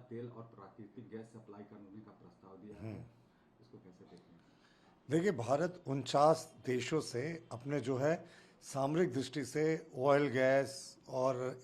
तेल और प्राकृतिक गैस सप्लाई करने का प्रस्ताव दिया है, इसको कैसे देखें? देखिए, भारत 49 देशों से अपने जो है सामरिक दृष्टि से ऑयल गैस और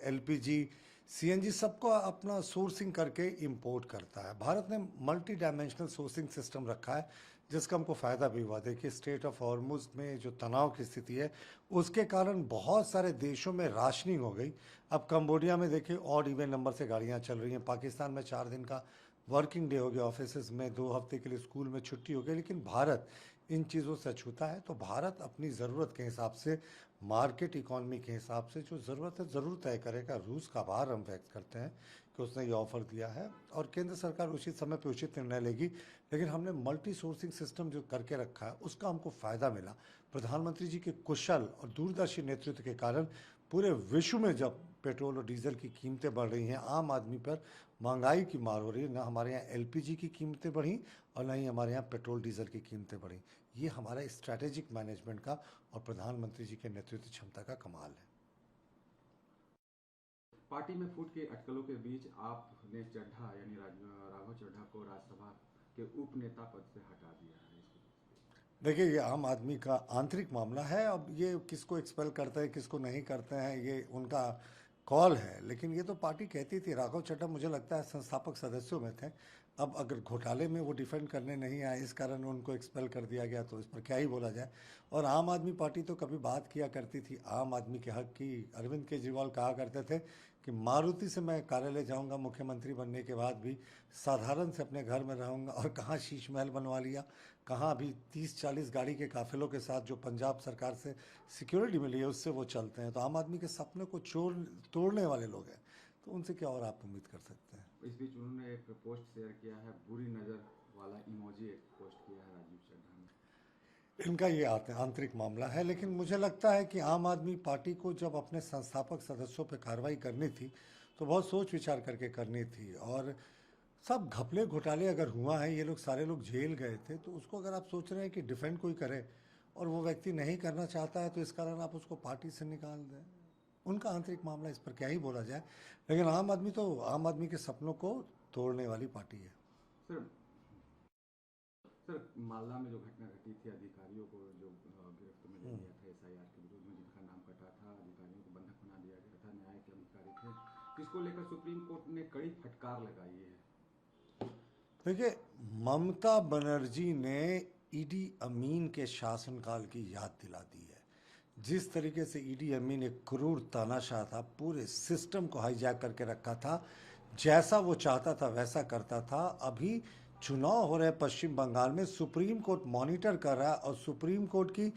एलपीजी सीएनजी सबको अपना सोर्सिंग करके इंपोर्ट करता है। भारत ने मल्टी डायमेंशनल सोर्सिंग सिस्टम रखा है जिसका हमको फ़ायदा भी हुआ। देखिए, स्टेट ऑफ हॉर्मुज में जो तनाव की स्थिति है उसके कारण बहुत सारे देशों में राशनिंग हो गई। अब कंबोडिया में देखिए ऑड इवन नंबर से गाड़ियाँ चल रही हैं। पाकिस्तान में 4 दिन का वर्किंग डे हो गया, ऑफिस में 2 हफ्ते के लिए स्कूल में छुट्टी हो गई। लेकिन भारत इन चीज़ों से अछूता है। तो भारत अपनी ज़रूरत के हिसाब से, मार्केट इकॉनमी के हिसाब से जो ज़रूरत है ज़रूर तय करेगा। रूस का आभार हम व्यक्त करते हैं कि उसने ये ऑफ़र दिया है और केंद्र सरकार उचित समय पर उचित निर्णय लेगी। लेकिन हमने मल्टी सोर्सिंग सिस्टम जो करके रखा है उसका हमको फ़ायदा मिला। प्रधानमंत्री जी के कुशल और दूरदर्शी नेतृत्व के कारण पूरे विश्व में जब पेट्रोल और डीजल की कीमतें बढ़ रही हैं, आम आदमी पर महंगाई की मार हो रही है, ना हमारे यहाँ एलपीजी की कीमतें बढ़ी और ना ही हमारे यहाँ पेट्रोल डीजल की कीमतें बढ़ी। ये हमारा स्ट्रैटेजिक मैनेजमेंट का और प्रधानमंत्री जी के नेतृत्व क्षमता का कमाल है। पार्टी में फूट के अटकलों के बीच आपने चड्ढा यानी राघव चड्ढा को राज्यसभा के उप नेता पद से हटा दिया है, देखिए, ये आम आदमी का आंतरिक मामला है। अब ये किसको एक्सपेल करते हैं किसको नहीं करते हैं ये उनका कॉल है। लेकिन ये तो पार्टी कहती थी। राघव चड्ढा मुझे लगता है संस्थापक सदस्यों में थे। अब अगर घोटाले में वो डिफेंड करने नहीं आए इस कारण उनको एक्सपेल कर दिया गया तो इस पर क्या ही बोला जाए। और आम आदमी पार्टी तो कभी बात किया करती थी आम आदमी के हक की। अरविंद केजरीवाल कहा करते थे कि मारुति से मैं कार्यालय जाऊंगा मुख्यमंत्री बनने के बाद भी, साधारण से अपने घर में रहूंगा। और कहाँ शीश महल बनवा लिया, कहाँ अभी 30-40 गाड़ी के काफिलों के साथ जो पंजाब सरकार से सिक्योरिटी मिली है उससे वो चलते हैं। तो आम आदमी के सपने को तोड़ने वाले लोग हैं, तो उनसे क्या और आप उम्मीद कर सकते हैं। इस बीच उन्होंने एक पोस्ट शेयर किया है, बुरी नज़र वाला इमोजी एक पोस्ट किया है राजीव चड्ढा ने। इनका ये आंतरिक मामला है। लेकिन मुझे लगता है कि आम आदमी पार्टी को जब अपने संस्थापक सदस्यों पर कार्रवाई करनी थी तो बहुत सोच विचार करके करनी थी। और सब घपले घोटाले अगर हुआ है, ये लोग सारे लोग जेल गए थे, तो उसको अगर आप सोच रहे हैं कि डिफेंड कोई करे और वो व्यक्ति नहीं करना चाहता है तो इस कारण आप उसको पार्टी से निकाल दें, उनका आंतरिक मामला, इस पर क्या ही बोला जाए। लेकिन आम आदमी तो आम आदमी के सपनों को तोड़ने वाली पार्टी है। सर सर मालदा में जो घटना घटी थी, अधिकारियों को जो गिरफ्त में ले लिया था एसआईआर के विरोध में, जिनका नाम कटा था, अधिकारियों को बंधक बना दिया गया था, न्यायिक अधिकारी थे, जिसको लेकर सुप्रीम कोर्ट ने कड़ी फटकार लगाई है। देखिए, ममता बनर्जी ने ईडी अमीन के शासनकाल की याद दिला दी है। जिस तरीके से ईडी अमीन एक क्रूर तानाशाह था, पूरे सिस्टम को हाईजैक करके रखा था, जैसा वो चाहता था वैसा करता था। अभी चुनाव हो रहे पश्चिम बंगाल में, सुप्रीम कोर्ट मॉनिटर कर रहा है और सुप्रीम कोर्ट की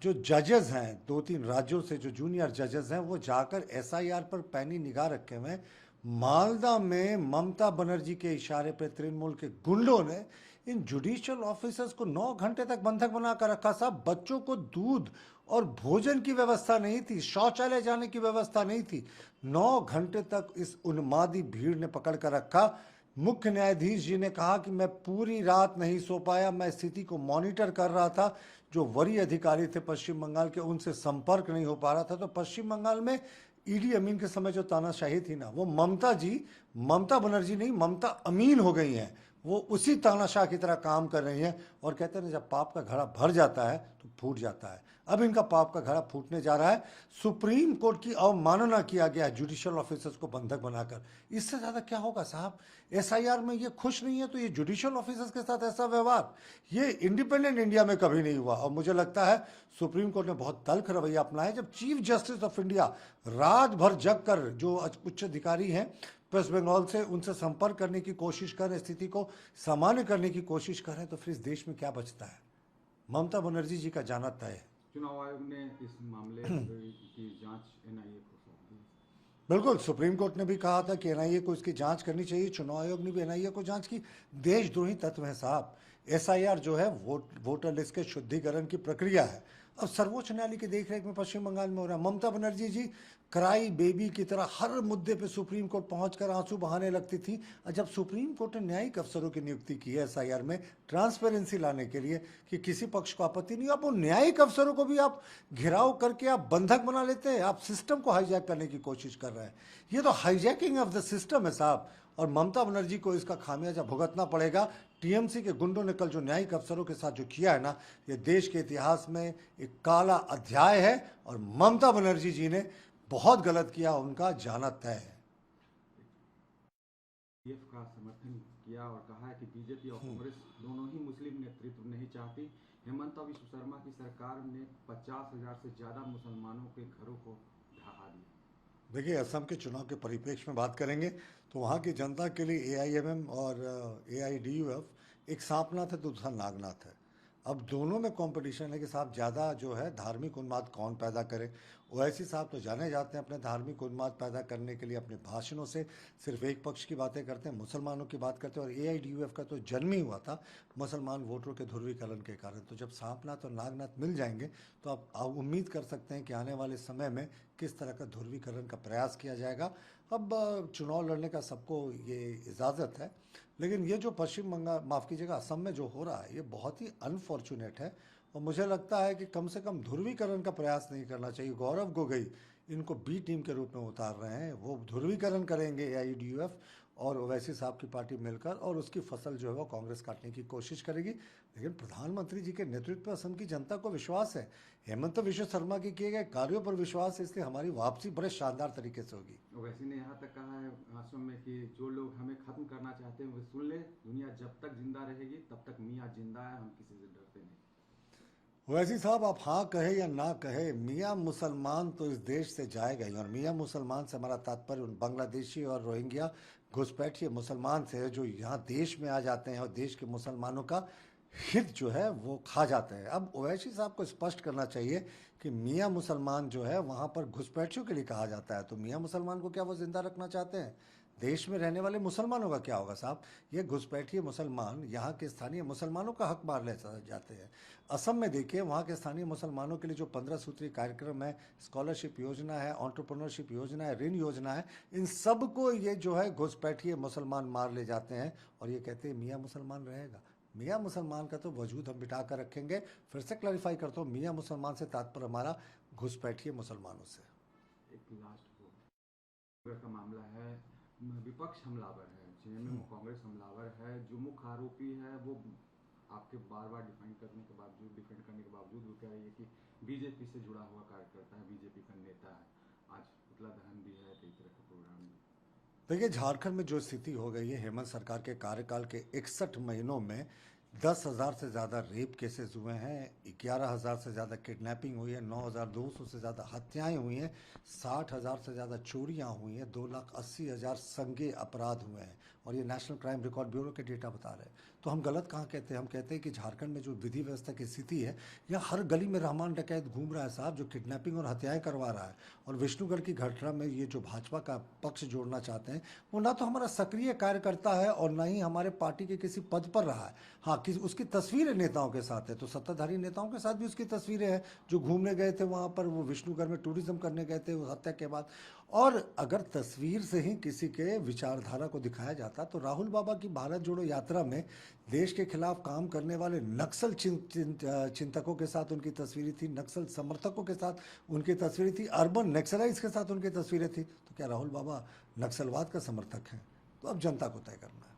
जो जजेस हैं 2-3 राज्यों से, जो जूनियर जजेस हैं, वो जाकर एसआईआर पर पैनी निगाह रखे हुए हैं। मालदा में ममता बनर्जी के इशारे पर तृणमूल के गुंडों ने इन जुडिशियल ऑफिसर्स को 9 घंटे तक बंधक बनाकर रखा। साहब, बच्चों को दूध और भोजन की व्यवस्था नहीं थी, शौचालय जाने की व्यवस्था नहीं थी। 9 घंटे तक इस उन्मादी भीड़ ने पकड़ कर रखा। मुख्य न्यायाधीश जी ने कहा कि मैं पूरी रात नहीं सो पाया, मैं स्थिति को मॉनिटर कर रहा था। जो वरीय अधिकारी थे पश्चिम बंगाल के, उनसे संपर्क नहीं हो पा रहा था। तो पश्चिम बंगाल में ईडी अमीन के समय जो तानाशाही थी ना, वो ममता बनर्जी नहीं, ममता अमीन हो गई हैं। वो उसी तानाशाह की तरह काम कर रही हैं। और कहते हैं जब पाप का घड़ा भर जाता है तो फूट जाता है। अब इनका पाप का घड़ा फूटने जा रहा है। सुप्रीम कोर्ट की अवमानना किया गया जुडिशियल ऑफिसर्स को बंधक बनाकर। इससे ज्यादा क्या होगा साहब। एसआईआर में ये खुश नहीं है तो ये जुडिशियल ऑफिसर्स के साथ ऐसा व्यवहार, ये इंडिपेंडेंट इंडिया में कभी नहीं हुआ। और मुझे लगता है सुप्रीम कोर्ट ने बहुत तल्ख रवैया अपनाया जब चीफ जस्टिस ऑफ इंडिया रात भर जग कर, जो उच्च अधिकारी हैं वेस्ट बंगाल से, उनसे संपर्क करने की कोशिश करें, स्थिति को सामान्य करने की कोशिश करें, तो फिर इस देश में क्या बचता है। ममता बनर्जी जी का जाना तय है। चुनाव आयोग ने इस मामले की जांच एनआईए को सौंप दी। बिल्कुल, सुप्रीम कोर्ट ने भी कहा था कि एनआईए को इसकी जांच करनी चाहिए। चुनाव आयोग ने भी एनआईए को जांच की। देशद्रोही तत्व है साहब। एसआईआर जो है वोटर लिस्ट के शुद्धिकरण की प्रक्रिया है। अब सर्वोच्च न्यायालय की देखरेख में पश्चिम बंगाल में हो रहा है। ममता बनर्जी जी क्राई बेबी की तरह हर मुद्दे पे सुप्रीम कोर्ट पहुंचकर आंसू बहाने लगती थी। और जब सुप्रीम कोर्ट ने न्यायिक अफसरों की नियुक्ति की है एसआईआर में ट्रांसपेरेंसी लाने के लिए कि किसी पक्ष को आपत्ति नहीं, अब वो न्यायिक अफसरों को भी आप घिराव करके आप बंधक बना लेते हैं, आप सिस्टम को हाईजैक करने की कोशिश कर रहे हैं। ये तो हाईजैकिंग ऑफ द सिस्टम है साहब, और ममता बनर्जी को इसका खामियाजा भुगतना पड़ेगा। टीएमसी के गुंडों ने कल जो न्यायिक अफसरों के साथ जो किया है ना, ये देश के इतिहास में एक काला अध्याय है, और ममता बनर्जी जी ने बहुत गलत किया, उनका जाना तय है। पीएफ का समर्थन किया और कहा है कि बीजेपी और कांग्रेस दोनों ही मुस्लिम नेतृत्व नहीं चाहती। हेमंत विश्व शर्मा की सरकार ने 50,000 से ज्यादा मुसलमानों के घरों को ढहा दिया। देखिए, असम के चुनाव के परिप्रेक्ष्य में बात करेंगे तो वहाँ की जनता के लिए एआईएमएम और एआईडीयूएफ एक सांपनाथ है तो दूसरा नागनाथ है। अब दोनों में कंपटीशन है कि साहब ज़्यादा जो है धार्मिक उन्माद कौन पैदा करे। ओवैसी साहब तो जाने जाते हैं अपने धार्मिक उन्माद पैदा करने के लिए, अपने भाषणों से सिर्फ एक पक्ष की बातें करते हैं, मुसलमानों की बात करते हैं। और एआईडीयूएफ का तो जन्म ही हुआ था मुसलमान वोटरों के ध्रुवीकरण के कारण। तो जब सांपनाथ और नागनाथ मिल जाएंगे तो आप उम्मीद कर सकते हैं कि आने वाले समय में किस तरह का ध्रुवीकरण का प्रयास किया जाएगा। अब चुनाव लड़ने का सबको ये इजाज़त है, लेकिन ये जो पश्चिम बंगाल, माफ़ कीजिएगा, असम में जो हो रहा है ये बहुत ही अनफॉर्चुनेट है। और मुझे लगता है कि कम से कम ध्रुवीकरण का प्रयास नहीं करना चाहिए। गौरव गोगोई इनको बी टीम के रूप में उतार रहे हैं, वो ध्रुवीकरण करेंगे एआईडीयूएफ और ओवैसी साहब की पार्टी मिलकर, और उसकी फसल जो है वो कांग्रेस काटने की कोशिश करेगी। लेकिन प्रधानमंत्री जी के नेतृत्व पर असम की जनता को विश्वास है, हेमंत विश्व शर्मा के किए गए कार्यों पर विश्वास है, इसलिए हमारी वापसी बड़े शानदार तरीके से होगी। ओवैसी ने यहाँ तक कहा है असम में कि जो लोग हमें खत्म करना चाहते हैं वे सुन ले, दुनिया जब तक जिंदा रहेगी तब तक मियाँ जिंदा है, हम किसी से डरते नहीं। ओवैसी साहब, आप हाँ कहे या ना कहे, मियाँ मुसलमान तो इस देश से जाएगा ही। और मियाँ मुसलमान से हमारा तात्पर्य उन बांग्लादेशी और रोहिंग्या घुसपैठिए मुसलमान से है जो यहाँ देश में आ जाते हैं और देश के मुसलमानों का हित जो है वो खा जाते हैं। अब ओवैसी साहब को स्पष्ट करना चाहिए कि मियाँ मुसलमान जो है वहाँ पर घुसपैठियों के लिए कहा जाता है, तो मियाँ मुसलमान को क्या वो जिंदा रखना चाहते हैं? देश में रहने वाले मुसलमानों का क्या होगा साहब? ये घुसपैठिए मुसलमान यहाँ के स्थानीय मुसलमानों का हक मार ले जाते हैं। असम में देखिए, वहाँ के स्थानीय मुसलमानों के लिए जो 15 सूत्रीय कार्यक्रम है, स्कॉलरशिप योजना है, एंटरप्रेन्योरशिप योजना है, ऋण योजना है, इन सब को ये जो है घुसपैठिए मुसलमान मार ले जाते हैं और ये कहते हैं मियाँ मुसलमान रहेगा। मियाँ मुसलमान का तो वजूद हम बिठा कर रखेंगे। फिर से क्लैरिफाई करता हूँ, मियाँ मुसलमान से तात्पर्य हमारा घुसपैठिए मुसलमानों से। एक लास्ट का मामला है, विपक्ष हमलावर है, जेएमएम और कांग्रेस हमलावर है। जो मुख्य आरोपी है वो आपके बार बार डिफेंड करने के बावजूद वो कह रही है कि बीजेपी से जुड़ा हुआ कार्यकर्ता है, बीजेपी का नेता है। आज पुतला दहन भी है, कई तरह का प्रोग्राम भी। देखिए, झारखंड में जो स्थिति हो गई है, हेमंत सरकार के कार्यकाल के 61 महीनों में 10,000 से ज़्यादा रेप केसेस हुए हैं, 11,000 से ज़्यादा किडनैपिंग हुई है, 9,200 से ज़्यादा हत्याएं हुई हैं, 60,000 से ज़्यादा चोरियां हुई हैं, 2,80,000 संज्ञेय अपराध हुए हैं, और ये नेशनल क्राइम रिकॉर्ड ब्यूरो के डेटा बता रहे हैं। तो हम गलत कहाँ कहते हैं? हम कहते हैं कि झारखंड में जो विधि व्यवस्था की स्थिति है, यहाँ हर गली में रहमान डकैत घूम रहा है साहब, जो किडनैपिंग और हत्याएं करवा रहा है। और विष्णुगढ़ की घटना में ये जो भाजपा का पक्ष जोड़ना चाहते हैं, वो ना तो हमारा सक्रिय कार्यकर्ता है और ना ही हमारे पार्टी के किसी पद पर रहा है। हाँ, उसकी तस्वीरें नेताओं के साथ है, तो सत्ताधारी नेताओं के साथ भी उसकी तस्वीरें हैं जो घूमने गए थे वहाँ पर, वो विष्णुगढ़ में टूरिज्म करने गए थे उस हत्या के बाद। और अगर तस्वीर से ही किसी के विचारधारा को दिखाया जाता तो राहुल बाबा की भारत जोड़ो यात्रा में देश के खिलाफ काम करने वाले नक्सल चिंतकों के साथ उनकी तस्वीरें थी, नक्सल समर्थकों के साथ उनकी तस्वीरें थी, अर्बन नक्सलाइट्स के साथ उनकी तस्वीरें थी। तो क्या राहुल बाबा नक्सलवाद का समर्थक हैं? तो अब जनता को तय करना है।